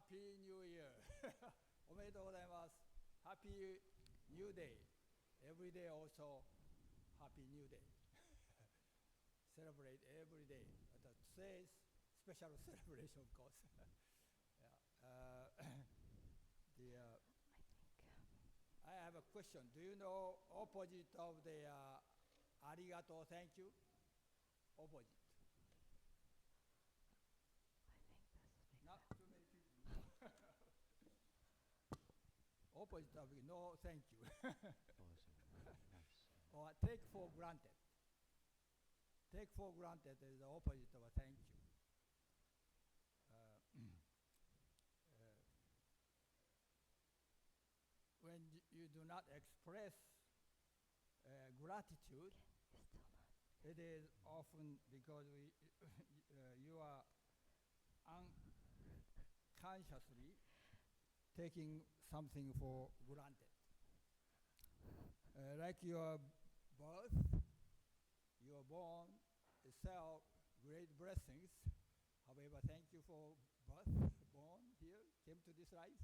Happy New Year! おめでとうございます。Happy New Day. Every day also Happy New Day. Celebrate every day. But today's special celebration, of course. Yeah. I have a question. Do you know opposite of the arigato, thank you? Opposite. Not too many people. Opposite of no, thank you. Or take for granted. Take for granted is the opposite of a thank you. When you do not express gratitude, it is often because you are unconsciously taking something for granted. Like your birth, you are born itself great blessings. However, thank you for birth, born here, came to this life.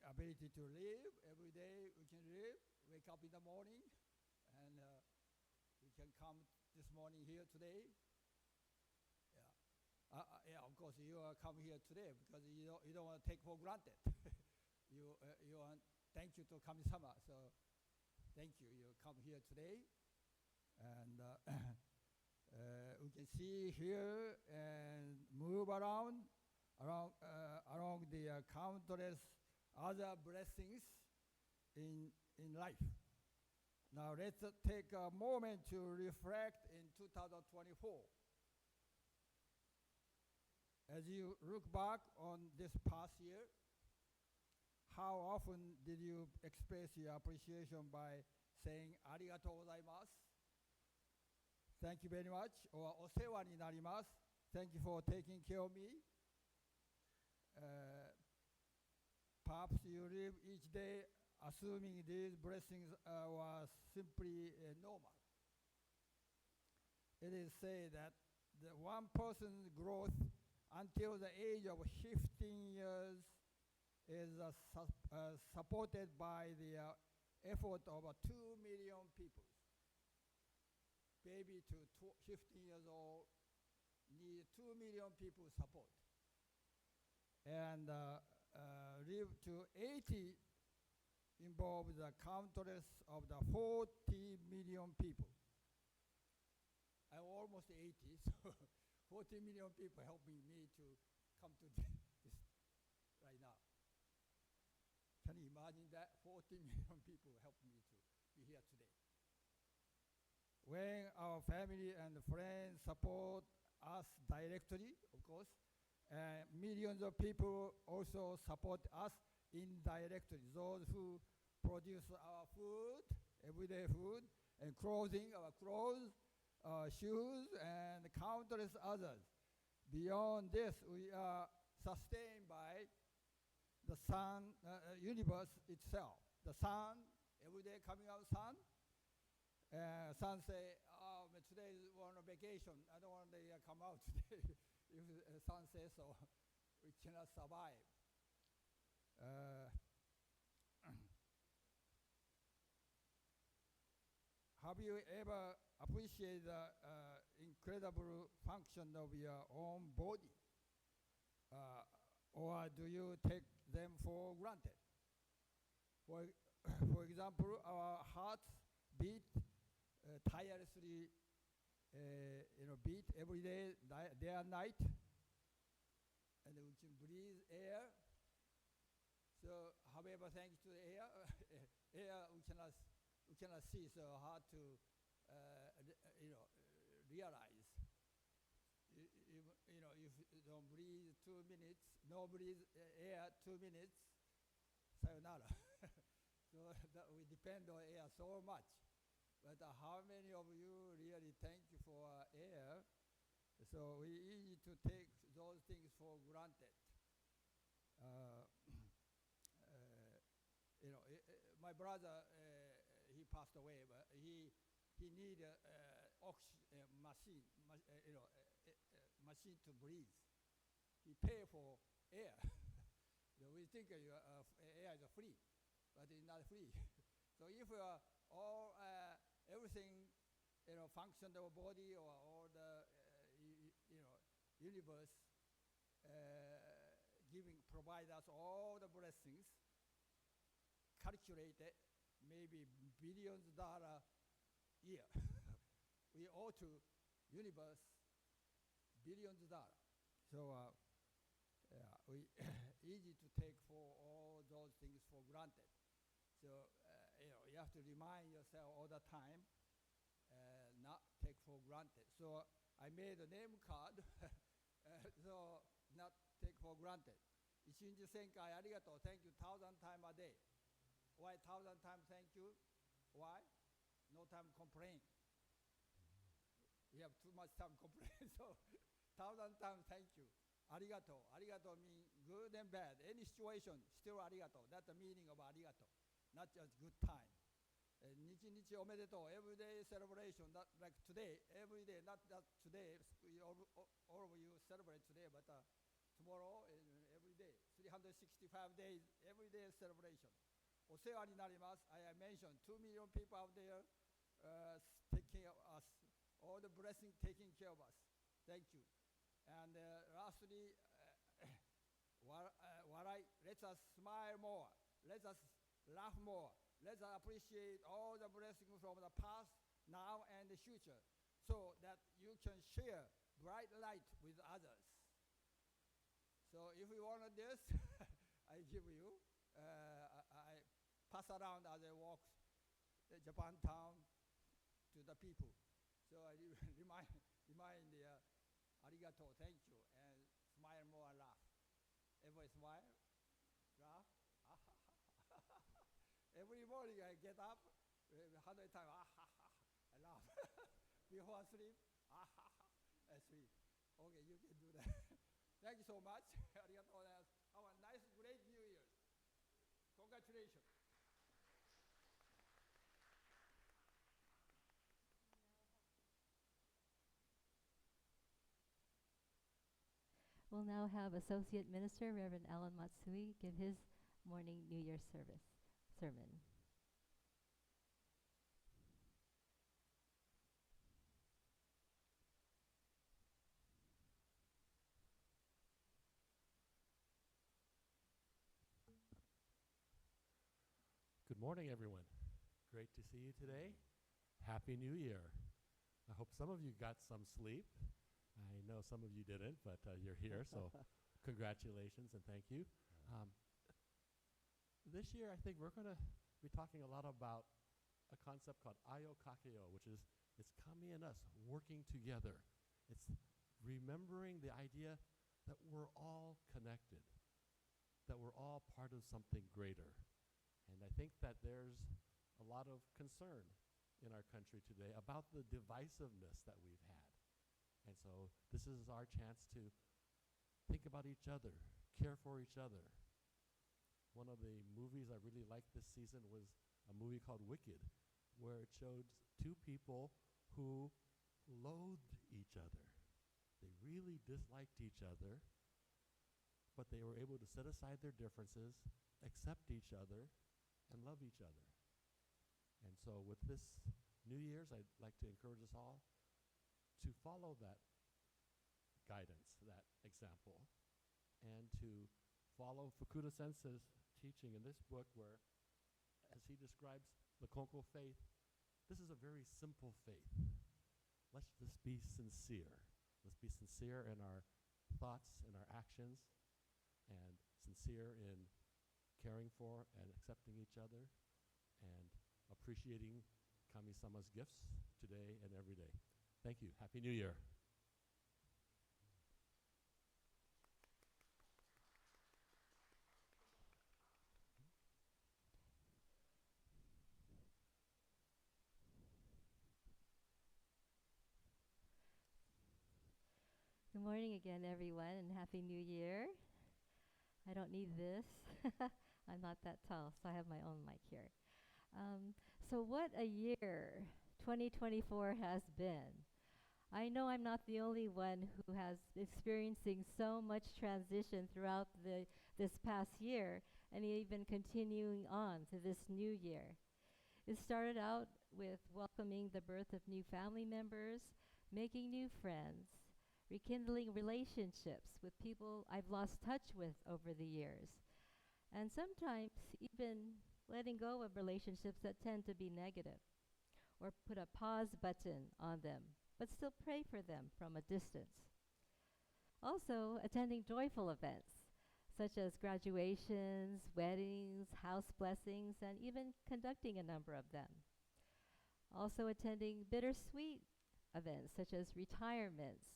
Ability to live every day, we can live, wake up in the morning, and we can come this morning here today. Yeah, of course you come here today because you don't want to take for granted. you want thank you to Kami-sama, so thank you. You come here today, and we can see here and move around the countless other blessings in life. Now let's take a moment to reflect in 2024. As you look back on this past year, how often did you express your appreciation by saying "arigatou gozaimasu"? Thank you very much, or "osewa ni narimasu." Thank you for taking care of me. Perhaps you live each day assuming these blessings were simply normal. It is said that the one person's growth until the age of 15 years is supported by the effort of 2 million people. Baby to 15 years old need 2 million people support. And live to 80 involves the countless of the 40 million people. I'm almost 80, so 40 million people helping me to come to this right now. Can you imagine that? 40 million people helped me to be here today. When our family and friends support us directly, of course, millions of people also support us indirectly. Those who produce our food, everyday food, and clothing, our clothes, shoes, and countless others. Beyond this, we are sustained by the sun, universe itself. The sun, every day coming out sun. Sun say, oh, today is on a vacation. I don't want to come out today. If the sun says so, we cannot survive. Have you ever appreciated the incredible function of your own body? Or do you take them for granted? For example, our hearts beat tirelessly, beat every day, day and night, and we can breathe air. So, however, thanks to the air, air we cannot see, so hard to realize. If you don't breathe 2 minutes, no breathe air 2 minutes, sayonara. So that we depend on air so much. But how many of you really thank you for air? So we easy to take those things for granted. My brother, he passed away, but he needed oxygen machine to breathe. he pay for air. We think air is free, but it's not free. So if all everything, function of body or all the universe provide us all the blessings, calculated maybe billions of dollar year. We owe to universe billions of dollars. So we easy to take for all those things for granted. So you have to remind yourself all the time, not take for granted. So I made a name card, so not take for granted. 一日1000回ありがとう Thank you 1000 times a day. Why 1000 times thank you? Why? No time complain. We have too much time complain. So 1000 times thank you. ありがとう means good and bad. Any situation, still ありがとう That's the meaning of ありがとう Not just good time. 日々おめでとう Everyday celebration, not like today. Every day, not just today. All of you celebrate today, but tomorrow and every day. 365 days, every day celebration. お世話になります I mentioned 2 million people out there taking care of us. All the blessing taking care of us. Thank you. And lastly, let us smile more. Let us laugh more. Let us appreciate all the blessings from the past, now, and the future, so that you can share bright light with others. So if you want this, I give you. I pass around as I walk the Japantown to the people. So I remind the arigato, thank you, and smile more and laugh. Everybody smile, laugh. Every morning I get up 100 times, I laugh. Before I sleep, I sleep. Okay, you can do that. Thank you so much. Arigatou gozaimasu. Have a nice, great New Year. Congratulations. We'll now have Associate Minister Reverend Alan Matsui give his morning New Year sermon. Good morning, everyone. Great to see you today. Happy New Year. I hope some of you got some sleep. I know some of you didn't, but you're here, so congratulations and thank you. This year, I think we're going to be talking a lot about a concept called ayo kakeo, which is it's kami and us working together. It's remembering the idea that we're all connected, that we're all part of something greater. And I think that there's a lot of concern in our country today about the divisiveness that we've had. And so this is our chance to think about each other, care for each other. One of the movies I really liked this season was a movie called Wicked, where it showed two people who loathed each other. They really disliked each other, but they were able to set aside their differences, accept each other, and love each other. And so with this New Year's, I'd like to encourage us all to follow that guidance, that example, and to follow Fukuda Sensei's teaching in this book where, as he describes the Konko faith, this is a very simple faith. Let's just be sincere. Let's be sincere in our thoughts and our actions, and sincere in caring for and accepting each other, and appreciating Kami-sama's gifts today and every day. Thank you. Happy New Year. Good morning again, everyone, and Happy New Year. I don't need this. I'm not that tall, so I have my own mic here. So what a year 2024 has been. I know I'm not the only one who has experiencing so much transition throughout this past year and even continuing on to this new year. It started out with welcoming the birth of new family members, making new friends, rekindling relationships with people I've lost touch with over the years, and sometimes even letting go of relationships that tend to be negative, or put a pause button on them, but still pray for them from a distance. Also, attending joyful events such as graduations, weddings, house blessings, and even conducting a number of them. Also, attending bittersweet events such as retirements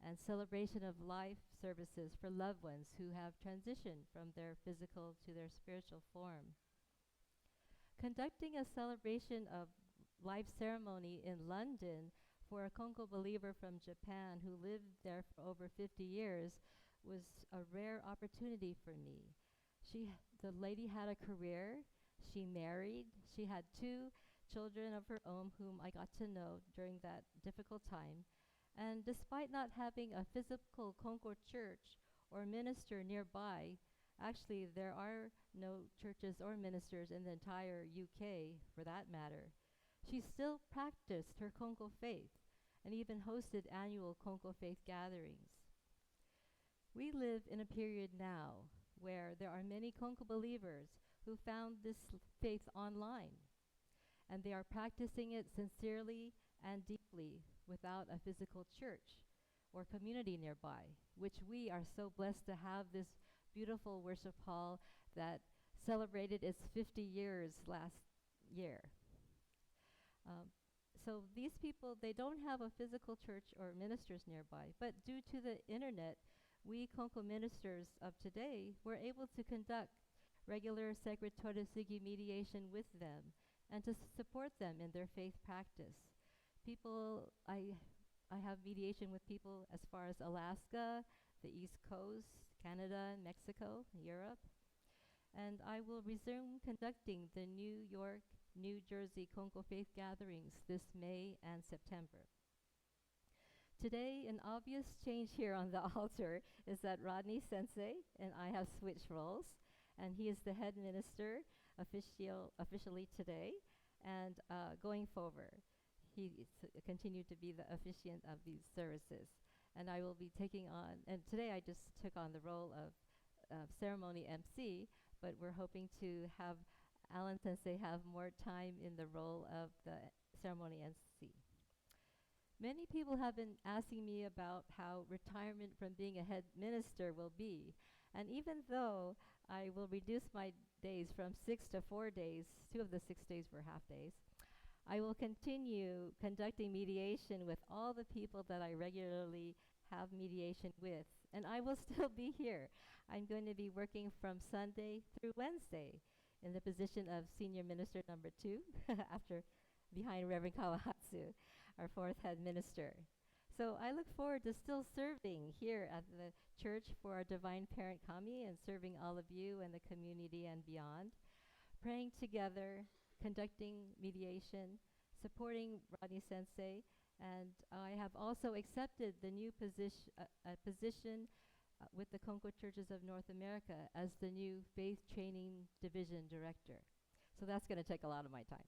and celebration of life services for loved ones who have transitioned from their physical to their spiritual form. Conducting a celebration of life ceremony in London for a Konko believer from Japan who lived there for over 50 years was a rare opportunity for me. The lady had a career, she married, she had 2 children of her own whom I got to know during that difficult time. And despite not having a physical Konko church or minister nearby, actually there are no churches or ministers in the entire UK for that matter, she still practiced her Konko faith and even hosted annual Konko faith gatherings. We live in a period now where there are many Konko believers who found this faith online, and they are practicing it sincerely and deeply without a physical church or community nearby, which we are so blessed to have this beautiful worship hall that celebrated its 50 years last year. So these people, they don't have a physical church or ministers nearby, but due to the internet, we Konko ministers of today were able to conduct regular Sacred Torah Sigi mediation with them and to support them in their faith practice. I have mediation with people as far as Alaska, the East Coast, Canada, Mexico, Europe. And I will resume conducting the New York, New Jersey Konko Faith gatherings this May and September. Today, an obvious change here on the altar is that Rodney Sensei and I have switched roles, and he is the head minister officially today, and going forward, he continued to be the officiant of these services. And I will be taking on, and today I just took on the role of ceremony MC, but we're hoping to have Alan Sensei have more time in the role of the ceremony MC. Many people have been asking me about how retirement from being a head minister will be. And even though I will reduce my days from 6 to 4 days, 2 of the 6 days were half days, I will continue conducting mediation with all the people that I regularly have mediation with. And I will still be here. I'm going to be working from Sunday through Wednesday in the position of Senior Minister number 2, behind Reverend Kawahatsu, our 4th head minister. So I look forward to still serving here at the church for our Divine Parent Kami and serving all of you and the community and beyond, praying together, conducting mediation, supporting Rodney Sensei, and I have also accepted the new position with the Konko Churches of North America as the new Faith Training Division Director. So that's going to take a lot of my time.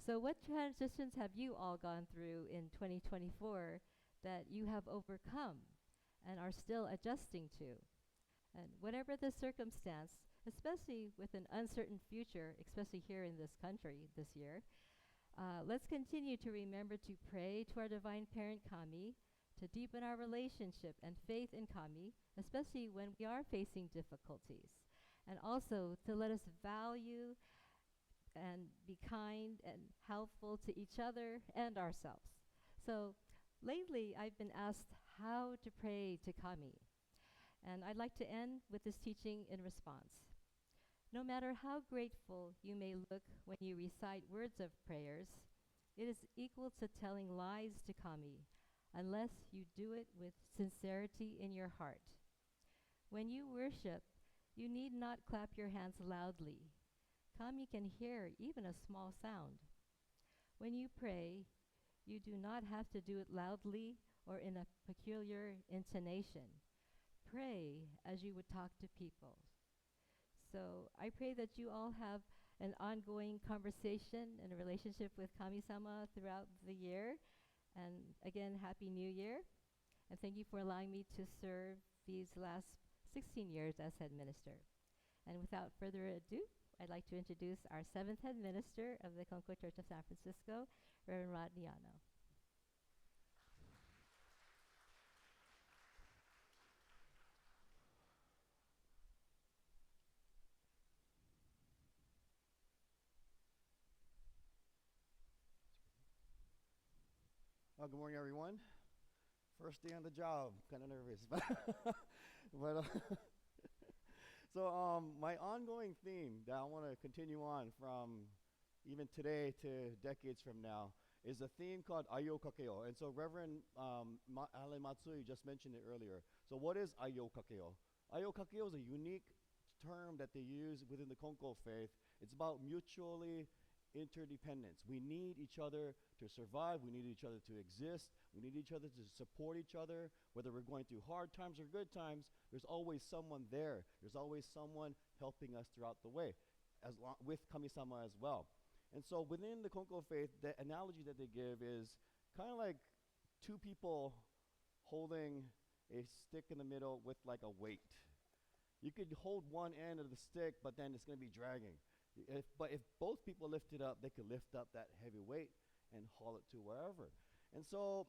So what transitions have you all gone through in 2024 that you have overcome and are still adjusting to? And whatever the circumstance, especially with an uncertain future, especially here in this country this year, let's continue to remember to pray to our Divine Parent Kami, to deepen our relationship and faith in Kami, especially when we are facing difficulties, and also to let us value and be kind and helpful to each other and ourselves. So lately I've been asked how to pray to Kami, and I'd like to end with this teaching in response. No matter how grateful you may look when you recite words of prayers, it is equal to telling lies to Kami unless you do it with sincerity in your heart. When you worship, you need not clap your hands loudly. Kami can hear even a small sound. When you pray, You do not have to do it loudly or in a peculiar intonation. Pray as you would talk to people. So I pray that you all have an ongoing conversation and a relationship with Kami-sama throughout the year. And again, Happy New Year. And thank you for allowing me to serve these last 16 years as head minister. And without further ado, I'd like to introduce our 7th head minister of the Konko Church of San Francisco, Reverend Rodney Yano. Good morning, everyone. First day on the job, kind of nervous, so my ongoing theme that I want to continue on from even today to decades from now is a theme called Ayo Kakeo. And so Reverend Alan Matsui just mentioned it earlier. So what is Ayo Kakeo? Ayo Kakeo is a unique term that they use within the Konko faith. It's about mutually interdependence. We need each other to survive. We need each other to exist. We need each other to support each other. Whether we're going through hard times or good times, there's always someone there. There's always someone helping us throughout the way, with Kami-sama as well. And so within the Konko faith, the analogy that they give is kind of like two people holding a stick in the middle with like a weight. You could hold one end of the stick, but then it's going to be dragging. But if both people lift it up, they could lift up that heavy weight and haul it to wherever. And so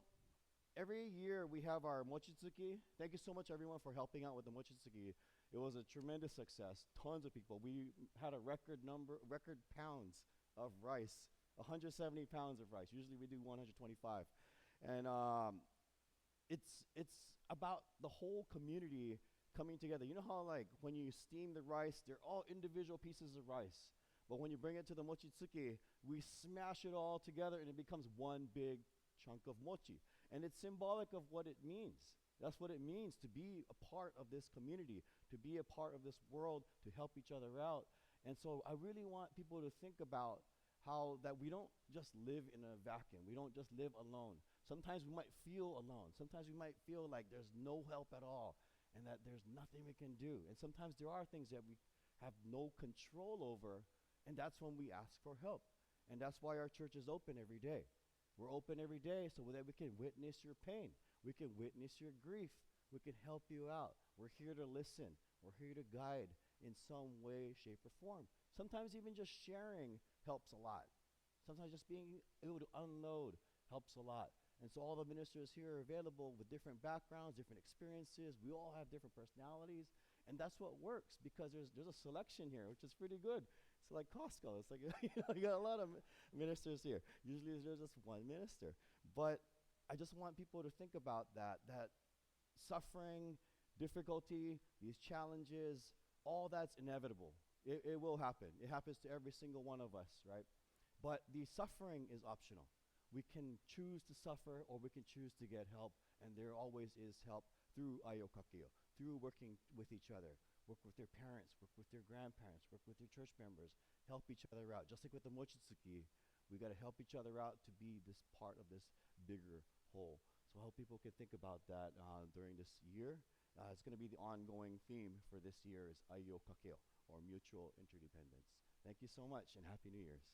every year we have our mochitsuki. Thank you so much, everyone, for helping out with the mochitsuki. It was a tremendous success. Tons of people. We had a record pounds of rice, 170 pounds of rice. Usually we do 125. And it's about the whole community coming together. You know how like when you steam the rice, they're all individual pieces of rice. But when you bring it to the mochitsuki, we smash it all together and it becomes one big chunk of mochi. And it's symbolic of what it means. That's what it means to be a part of this community, to be a part of this world, to help each other out. And so I really want people to think about how that we don't just live in a vacuum. We don't just live alone. Sometimes we might feel alone. Sometimes we might feel like there's no help at all and that there's nothing we can do. And sometimes there are things that we have no control over, and that's when we ask for help. And that's why our church is open every day. We're open every day so that we can witness your pain. We can witness your grief. We can help you out. We're here to listen. We're here to guide in some way, shape, or form. Sometimes even just sharing helps a lot. Sometimes just being able to unload helps a lot. And so all the ministers here are available with different backgrounds, different experiences. We all have different personalities. And that's what works because there's a selection here, which is pretty good. It's like Costco. It's like, you got a lot of ministers here. Usually there's just one minister. But I just want people to think about that suffering, difficulty, these challenges, all that's inevitable. It will happen. It happens to every single one of us, right? But the suffering is optional. We can choose to suffer or we can choose to get help, and there always is help through Ayo Kakeo, through working with each other. Work with their parents, work with their grandparents, work with their church members, help each other out. Just like with the mochitsuki, we got to help each other out to be this part of this bigger whole. So I hope people can think about that during this year. It's going to be the ongoing theme for this year is Ayo Kakeo, or mutual interdependence. Thank you so much, and Happy New Year's.